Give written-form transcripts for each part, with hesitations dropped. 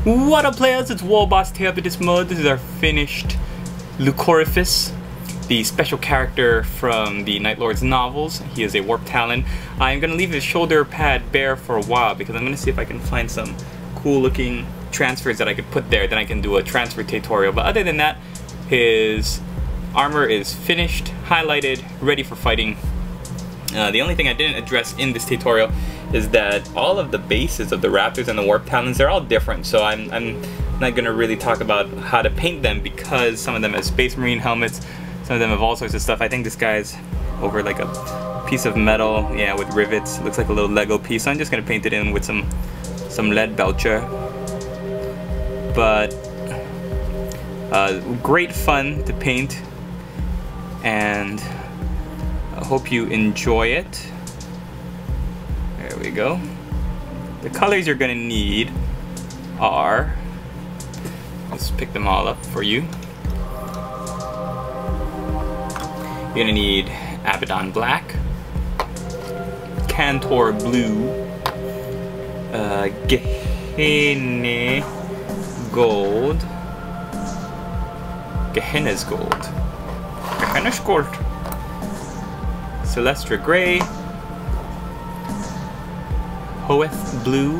What up, players? It's Warboss here with this mod. This is our finished Lucorifice, the special character from the Night Lord's novels. He is a warp Talon. I'm going to leave his shoulder pad bare for a while because I'm going to see if I can find some cool looking transfers that I could put there. Then I can do a transfer tutorial. But other than that, his armor is finished, highlighted, ready for fighting. The only thing I didn't address in this tutorial is that all of the bases of the Raptors and the Warp Talons, they're all different, so I'm not going to really talk about how to paint them because some of them have Space Marine helmets, some of them have all sorts of stuff. I think this guy's over like a piece of metal, yeah, with rivets. It looks like a little Lego piece, so I'm just going to paint it in with some lead belcher. But great fun to paint, and I hope you enjoy it. There we go. The colors you're gonna need are, let's pick them all up for you. You're gonna need Abaddon Black, Cantor Blue, Gehenna Gold, Gehenna's Gold, Gehenna's Gold, Celestra Gray, Hoeth Blue,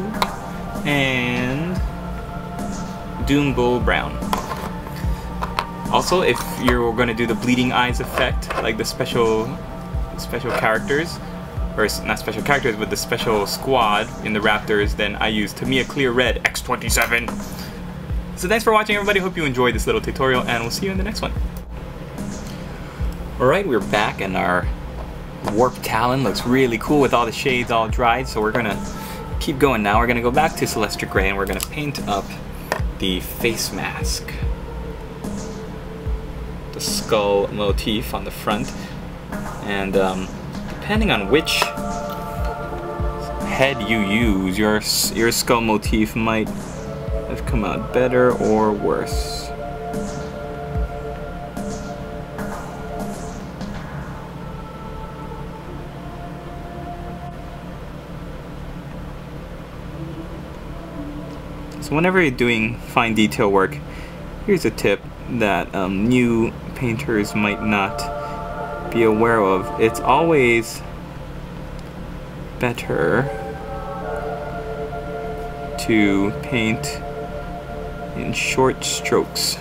and Doombull Brown. Also, if you're going to do the Bleeding Eyes effect, like the special characters, or not special characters, but the special squad in the Raptors, then I use Tamiya Clear Red X27. So thanks for watching, everybody. Hope you enjoyed this little tutorial, and we'll see you in the next one. Alright, we're back, and our Warp Talon looks really cool with all the shades all dried, so we're gonna keep going now. We're gonna go back to Celestra Gray and we're gonna paint up the face mask, the skull motif on the front, and depending on which head you use, your skull motif might have come out better or worse. So whenever you're doing fine detail work, here's a tip that new painters might not be aware of. It's always better to paint in short strokes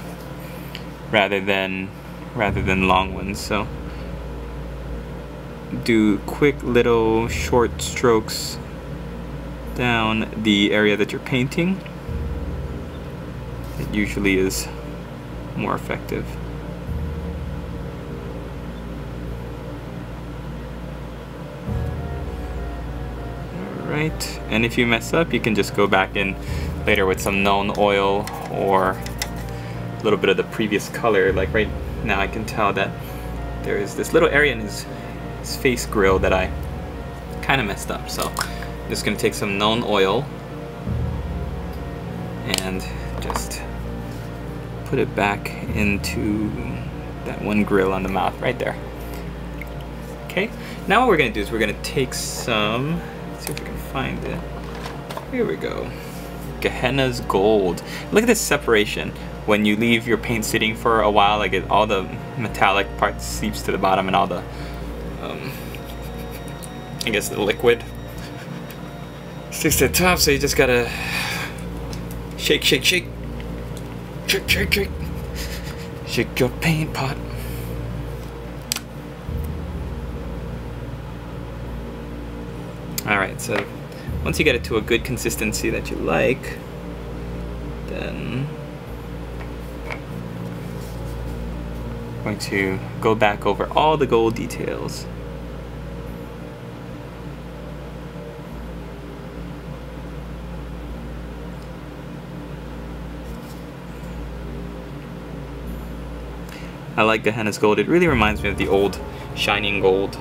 rather than long ones. So do quick little short strokes down the area that you're painting. It usually is more effective. Alright, and if you mess up, you can just go back in later with some known oil or a little bit of the previous color. Like right now I can tell that there is this little area in his face grill that I kind of messed up. So I'm just going to take some known oil and just put it back into that one grill on the mouth right there. Okay, now what we're going to do is we're going to take some, let's see if we can find it. Here we go. Gehenna's Gold. Look at this separation. When you leave your paint sitting for a while, like all the metallic part seeps to the bottom and all the, I guess the liquid sticks to the top, so you just gotta shake, shake, shake. Shake, shake, shake. Shake your paint pot. Alright, so once you get it to a good consistency that you like, then I'm going to go back over all the gold details. I like Gehenna's Gold. It really reminds me of the old Shining Gold.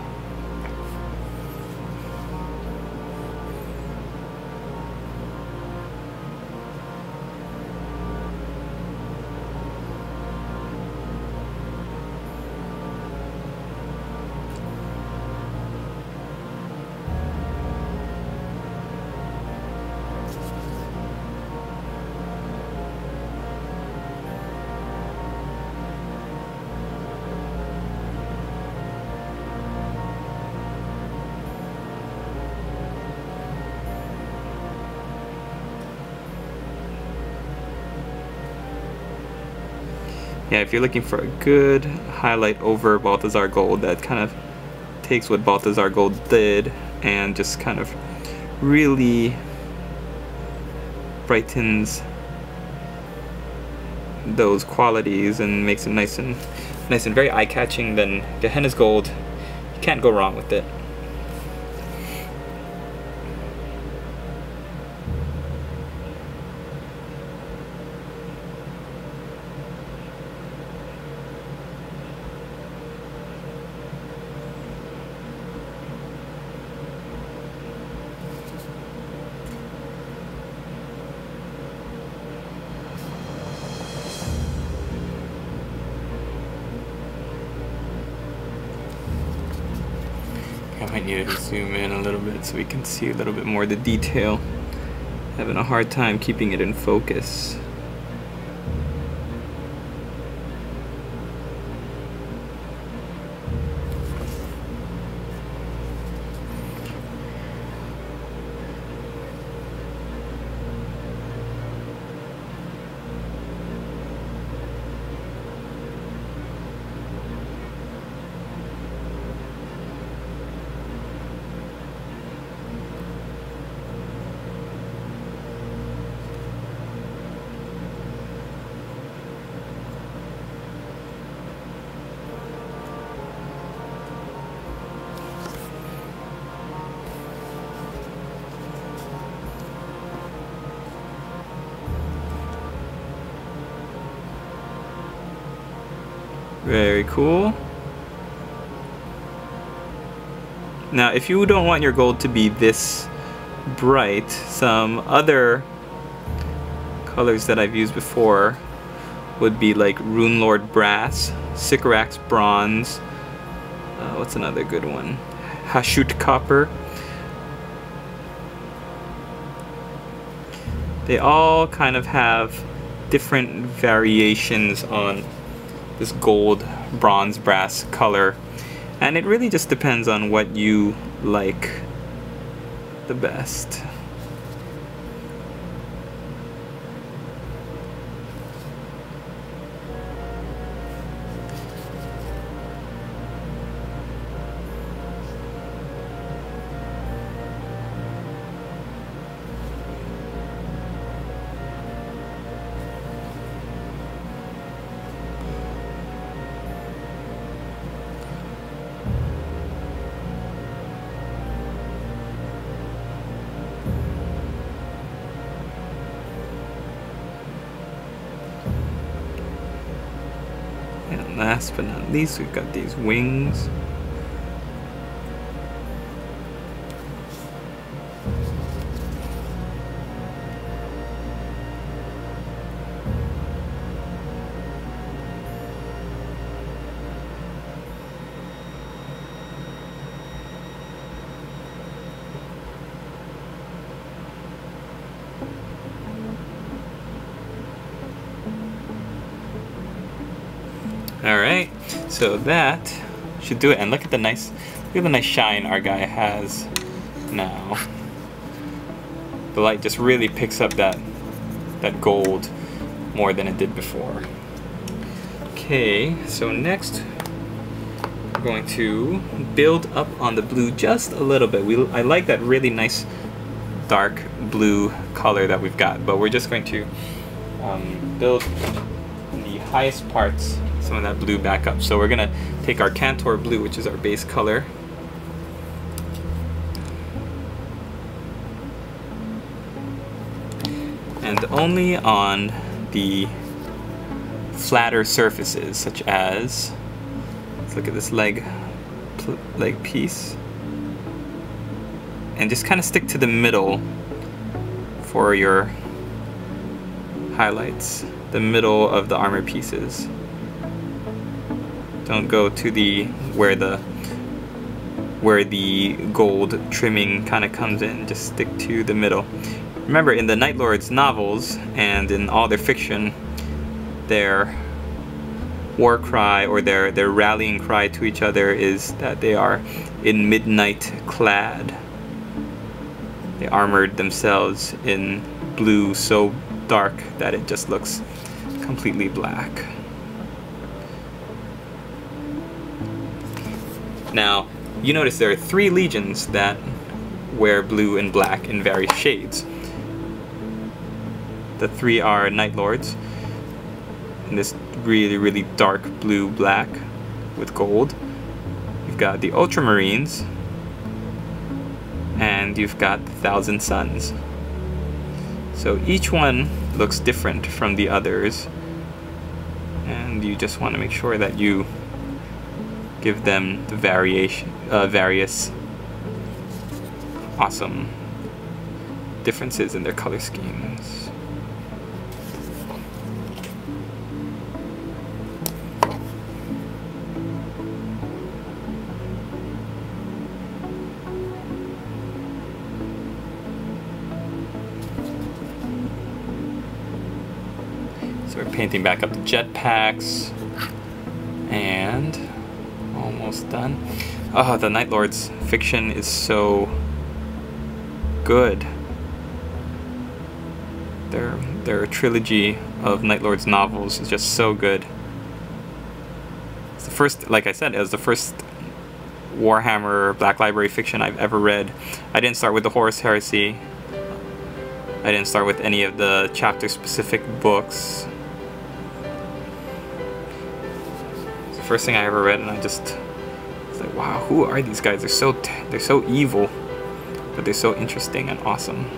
Yeah, if you're looking for a good highlight over Balthazar Gold, that kind of takes what Balthazar Gold did and just kind of really brightens those qualities and makes it nice and very eye-catching, then Gehenna's Gold, you can't go wrong with it. I might need to zoom in a little bit so we can see a little bit more of the detail. Having a hard time keeping it in focus. Very cool. Now, if you don't want your gold to be this bright, some other colors that I've used before would be like Rune Lord Brass, Sycorax Bronze, what's another good one? Hashut Copper. They all kind of have different variations on this gold, bronze, brass color, and it really just depends on what you like the best. And last but not least, we've got these wings. Alright, so that should do it. And look at the nice shine our guy has now. The light just really picks up that gold more than it did before. Okay, so next we're going to build up on the blue just a little bit. I like that really nice dark blue color that we've got, but we're just going to build the highest parts, some of that blue back up. So we're gonna take our Cantor blue, which is our base color, and only on the flatter surfaces, such as, let's look at this leg piece, and just kind of stick to the middle for your highlights, the middle of the armor pieces. Don't go to where the gold trimming kind of comes in. Just stick to the middle. Remember, in the Night Lords novels and in all their fiction, their war cry or their rallying cry to each other is that they are in midnight clad. They armored themselves in blue so dark that it just looks completely black. Now, you notice there are 3 legions that wear blue and black in various shades. The 3 are Night Lords, in this really, really dark blue-black with gold. You've got the Ultramarines, and you've got the Thousand Suns. So each one looks different from the others, and you just want to make sure that you give them the various awesome differences in their color schemes. So we're painting back up the jetpacks, and almost done. Oh, the Night Lord's fiction is so good. Their trilogy of Night Lord's novels is just so good. It's the first, like I said, it was the first Warhammer Black Library fiction I've ever read. I didn't start with the Horus Heresy. I didn't start with any of the chapter-specific books. It's the first thing I ever read, and I just was like, wow, who are these guys? They're so evil, but they're so interesting and awesome.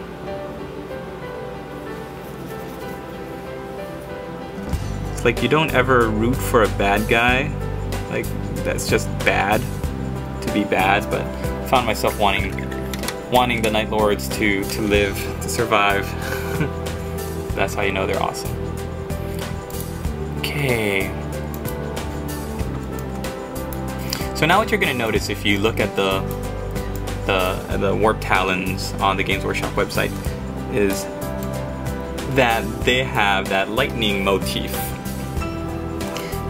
It's like you don't ever root for a bad guy. Like, that's just bad to be bad, but I found myself wanting the Night Lords to live, to survive. That's how you know they're awesome. Okay. So now what you're going to notice if you look at the Warp Talons on the Games Workshop website is that they have that lightning motif.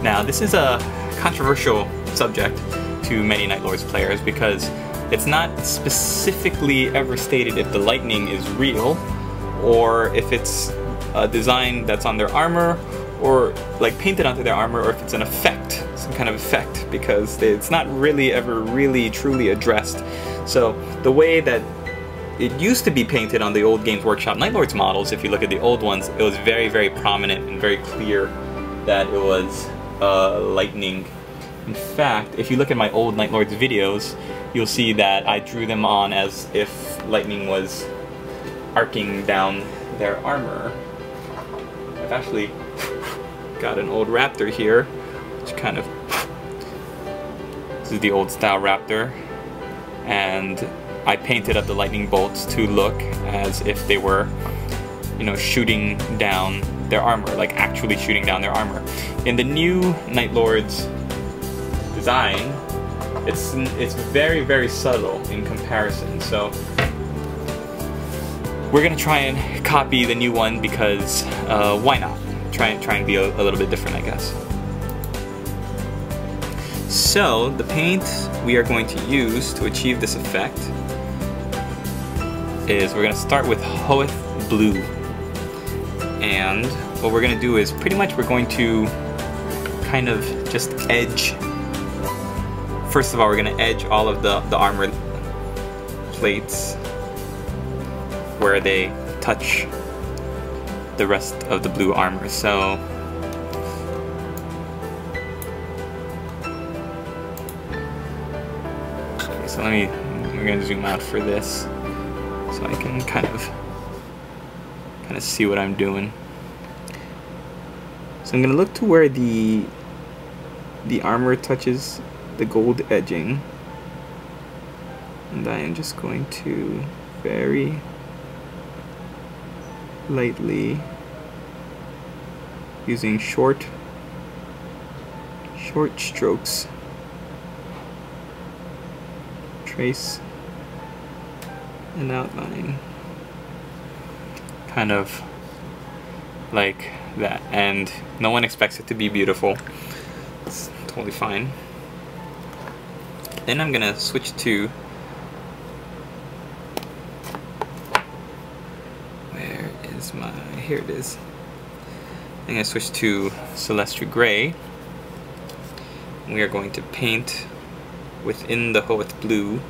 Now this is a controversial subject to many Night Lords players because it's not specifically ever stated if the lightning is real or if it's a design that's on their armor or like painted onto their armor, or if it's an effect, some kind of effect, because it's not really ever really truly addressed. So the way that it used to be painted on the old Games Workshop Night Lords models, if you look at the old ones, it was very, very prominent and very clear that it was lightning. In fact, if you look at my old Night Lords videos, you'll see that I drew them on as if lightning was arcing down their armor. I've actually got an old Raptor here, which kind of... This is the old style Raptor, and I painted up the lightning bolts to look as if they were, you know, shooting down their armor, like actually shooting down their armor. In the new Night Lords design, it's very, very subtle in comparison. So we're gonna try and copy the new one because why not? Try and be a little bit different, I guess. So the paint we are going to use to achieve this effect is we're gonna start with Hoeth Blue, and what we're gonna do is pretty much we're going to kind of just edge. First of all, we're gonna edge all of the armor plates where they touch the rest of the blue armor. So okay, so we're gonna zoom out for this so I can kind of see what I'm doing. So I'm gonna look to where the armor touches the gold edging, and I am just going to very lightly, using short strokes, trace an outline, kind of like that. And no one expects it to be beautiful. It's totally fine. Then I'm gonna switch to, where is my, here it is. I'm gonna switch to Celestial Gray. We are going to paint within the Hoeth blue.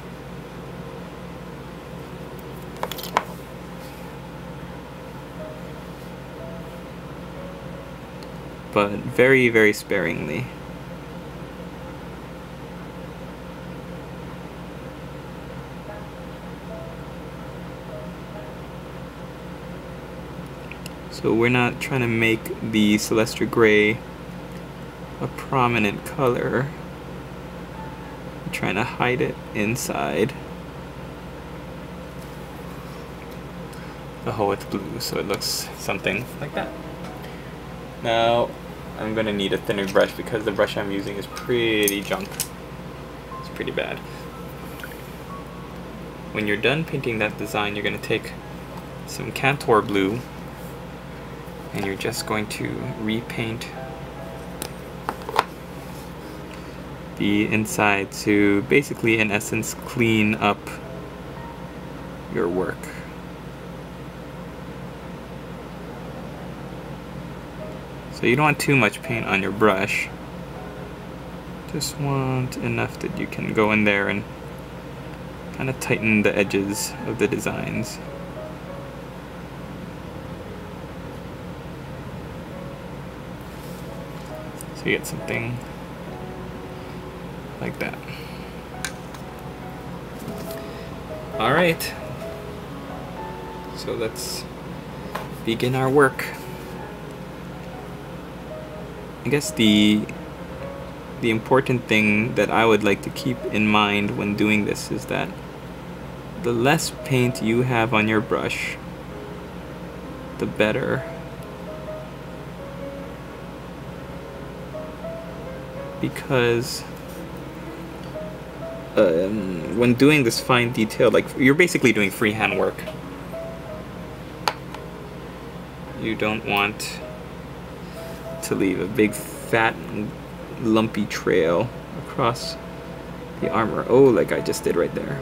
But very, very sparingly. So we're not trying to make the Celestra Gray a prominent color. We're trying to hide it inside the Hoeth blue, so it looks something like that. Now I'm gonna need a thinner brush because the brush I'm using is pretty junk. It's pretty bad. When you're done painting that design, you're gonna take some Cantor blue and you're just going to repaint the inside to basically, in essence, clean up your work. So you don't want too much paint on your brush. Just want enough that you can go in there and kind of tighten the edges of the designs. So you get something like that. Alright, so let's begin our work. I guess the important thing that I would like to keep in mind when doing this is that the less paint you have on your brush, the better. Because when doing this fine detail, like you're basically doing freehand work, you don't want to leave a big fat lumpy trail across the armor. Oh, like I just did right there.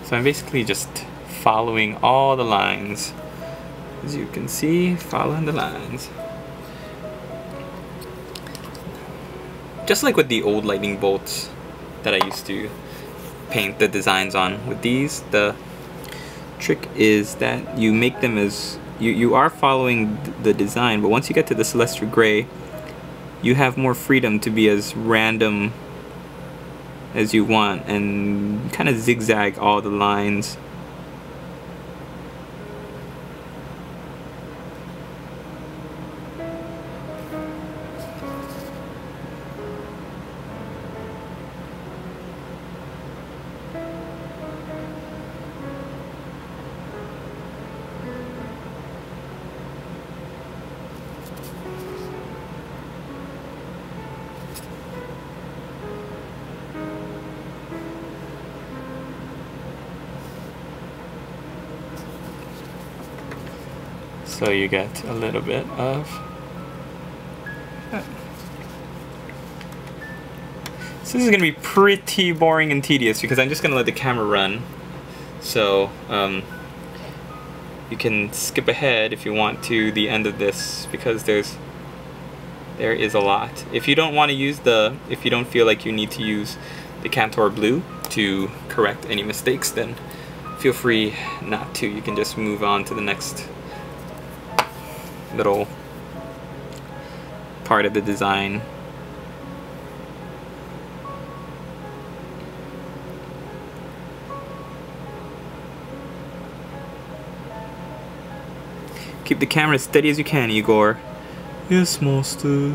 So I'm basically just following all the lines. As you can see, following the lines. Just like with the old lightning bolts that I used to paint the designs on. With these, the trick is that you make them as... You are following the design, but once you get to the Celestra Gray, you have more freedom to be as random as you want and kind of zigzag all the lines. So you get a little bit of... So this is going to be pretty boring and tedious because I'm just going to let the camera run. So you can skip ahead if you want to the end of this because there is a lot. If you don't want to use if you don't feel like you need to use the Cantor blue to correct any mistakes, then feel free not to. You can just move on to the next little part of the design. Keep the camera as steady as you can, Igor. Yes, master.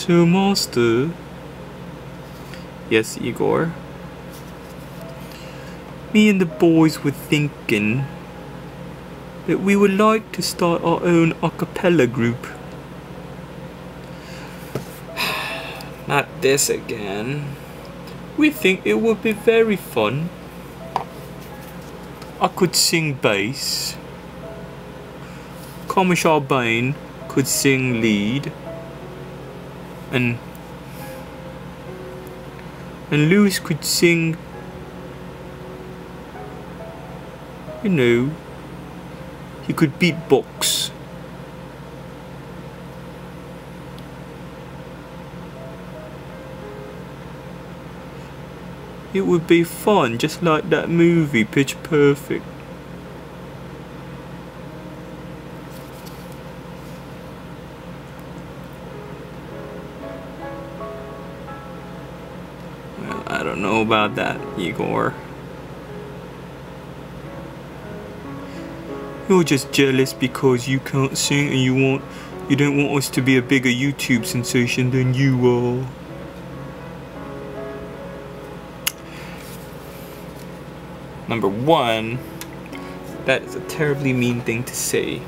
So, Master. Yes, Igor. Me and the boys were thinking that we would like to start our own a cappella group. Not this again. We think it would be very fun. I could sing bass. Commissar Bain could sing lead. And Lewis could sing, you know, he could beatbox. It would be fun, just like that movie, Pitch Perfect. Well, I don't know about that, Igor. You're just jealous because you can't sing and you don't want us to be a bigger YouTube sensation than you are. Number one, that is a terribly mean thing to say.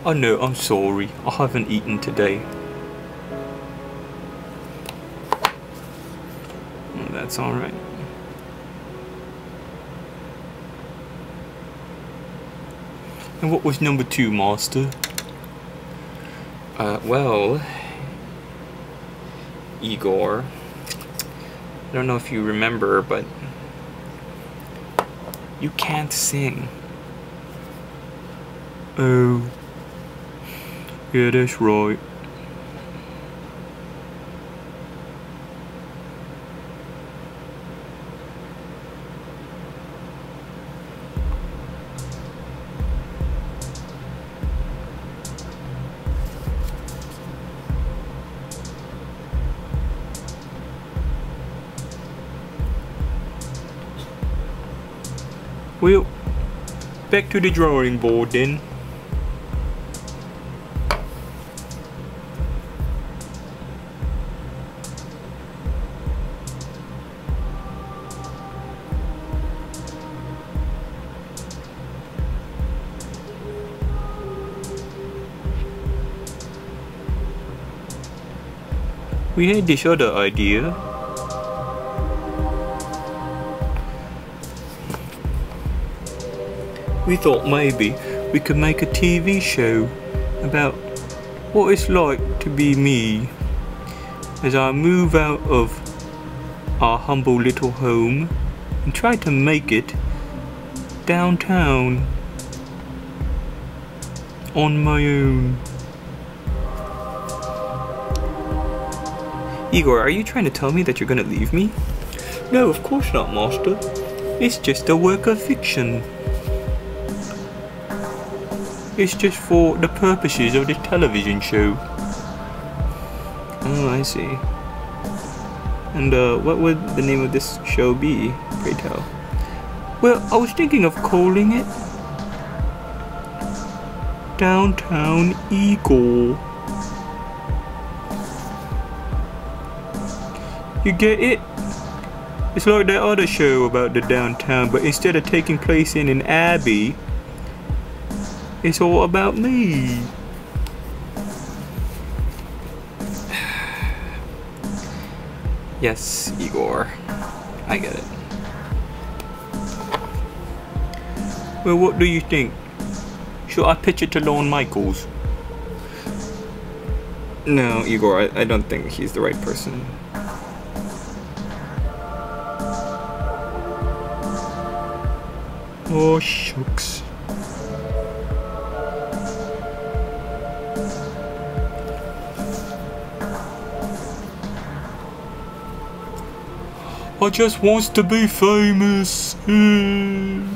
Oh no, I'm sorry. I haven't eaten today. That's alright. And what was number two, Master? Well, Igor, I don't know if you remember, but you can't sing. Oh, yeah, that's right. Well, back to the drawing board then. We had this other idea. We thought maybe we could make a TV show about what it's like to be me as I move out of our humble little home and try to make it downtown on my own. Igor, are you trying to tell me that you're gonna leave me? No, of course not, Master. It's just a work of fiction. It's just for the purposes of this television show. Oh, I see. And what would the name of this show be, pray tell? Well, I was thinking of calling it Downtown Eagle. You get it? It's like that other show about the downtown, but instead of taking place in an abbey, it's all about me. Yes, Igor. I get it. Well, what do you think? Should I pitch it to Lorne Michaels? No, Igor, I don't think he's the right person. Oh, shucks. I just wants to be famous. Ooh.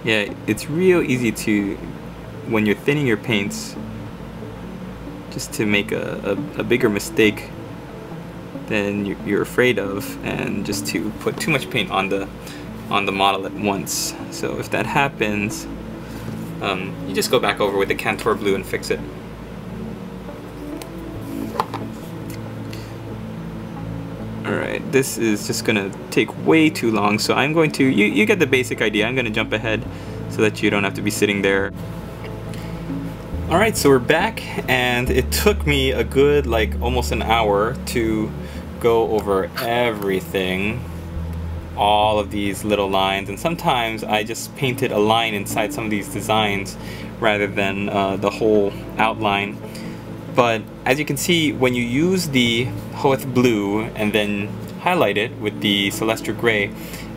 Yeah, it's real easy to, when you're thinning your paints, just to make a bigger mistake than you're afraid of, and just to put too much paint on the model at once. So if that happens, you just go back over with the Cantor Blue and fix it. Alright, this is just gonna take way too long, so I'm going to, you get the basic idea. I'm gonna jump ahead so that you don't have to be sitting there. Alright, so we're back, and it took me a good, like, almost an hour to go over everything, all of these little lines, and sometimes I just painted a line inside some of these designs rather than the whole outline. But as you can see, when you use the Hoeth Blue and then highlight it with the Celestra Gray,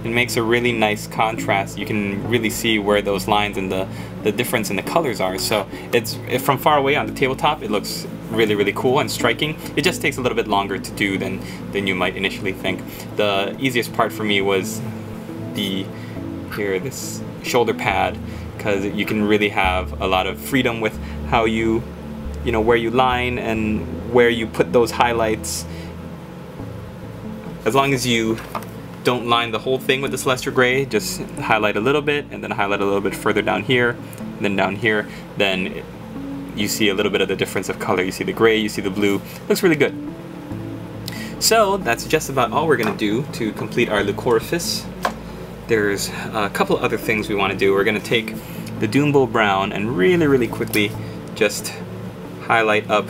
it makes a really nice contrast. You can really see where those lines and the difference in the colors are. So it's, from far away on the tabletop, it looks really, really cool and striking. It just takes a little bit longer to do than you might initially think. The easiest part for me was this shoulder pad, because you can really have a lot of freedom with how you know, where you line and where you put those highlights. As long as you don't line the whole thing with the Celestra Gray, just highlight a little bit and then highlight a little bit further down here and then down here, then you see a little bit of the difference of color. You see the gray, you see the blue. Looks really good. So that's just about all we're gonna do to complete our Lucorifice. There's a couple other things we want to do. We're gonna take the Doombull Brown and really, really quickly just highlight up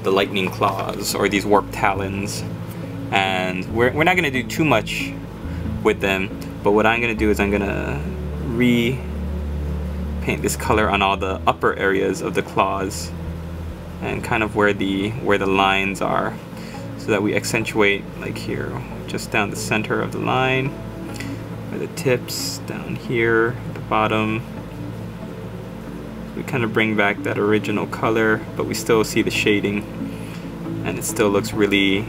the lightning claws, or these warp talons, and we're not going to do too much with them, but what I'm going to do is I'm going to repaint this color on all the upper areas of the claws and kind of where the lines are, so that we accentuate, like here, just down the center of the line, where the tips, down here at the bottom. We kind of bring back that original color, but we still see the shading, and it still looks really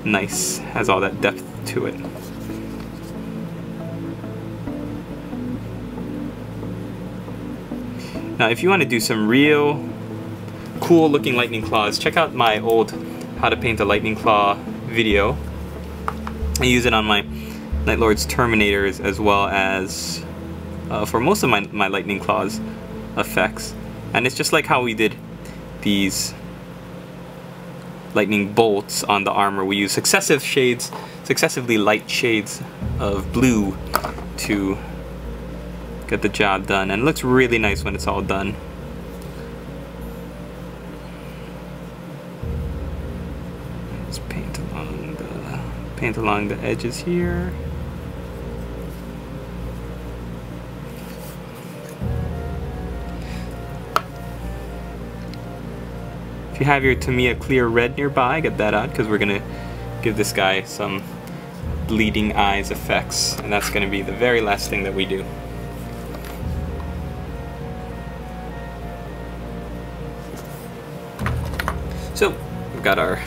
nice, has all that depth to it. Now if you want to do some real cool looking lightning claws, check out my old How to Paint a Lightning Claw video. I use it on my Night Lord's Terminators, as well as for most of my lightning claws effects, and it's just like how we did these lightning bolts on the armor. We use successively light shades of blue to get the job done, and it looks really nice when it's all done. Just paint along the edges here. If you have your Tamiya Clear Red nearby, get that out, because we're going to give this guy some bleeding eyes effects, and that's going to be the very last thing that we do. So we've got our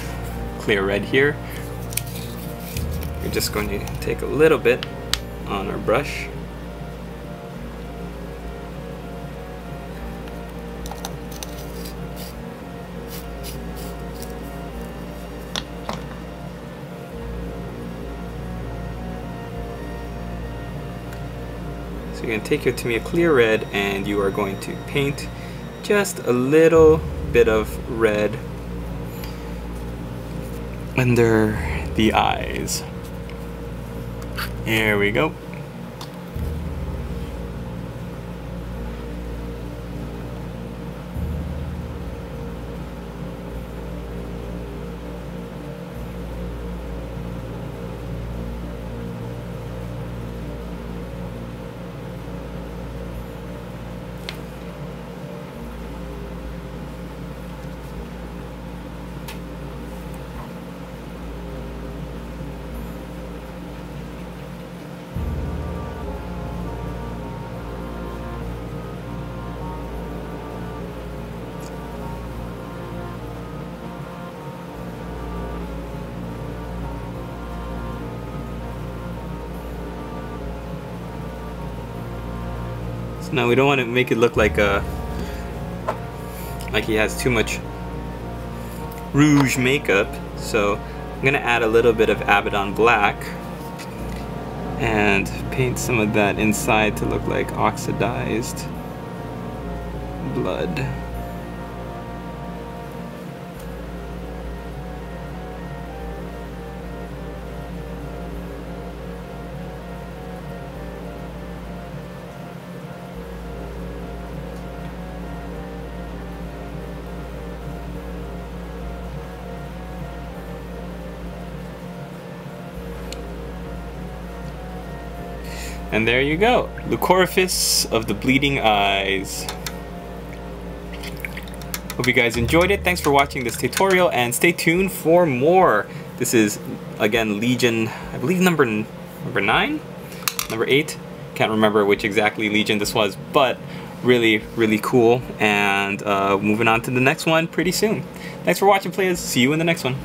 clear red here. We're just going to take a little bit on our brush. So you're going to take your Tamiya Clear Red, and you are going to paint just a little bit of red under the eyes. Here we go. Now we don't want to make it look like he has too much rouge makeup, so I'm gonna add a little bit of Abaddon black and paint some of that inside to look like oxidized blood. And there you go, Lucorifice of the Bleeding Eyes. Hope you guys enjoyed it. Thanks for watching this tutorial, and stay tuned for more. This is, again, Legion, I believe number 9? Number 8? Can't remember which exactly Legion this was, but really, really cool. And moving on to the next one pretty soon. Thanks for watching, players. See you in the next one.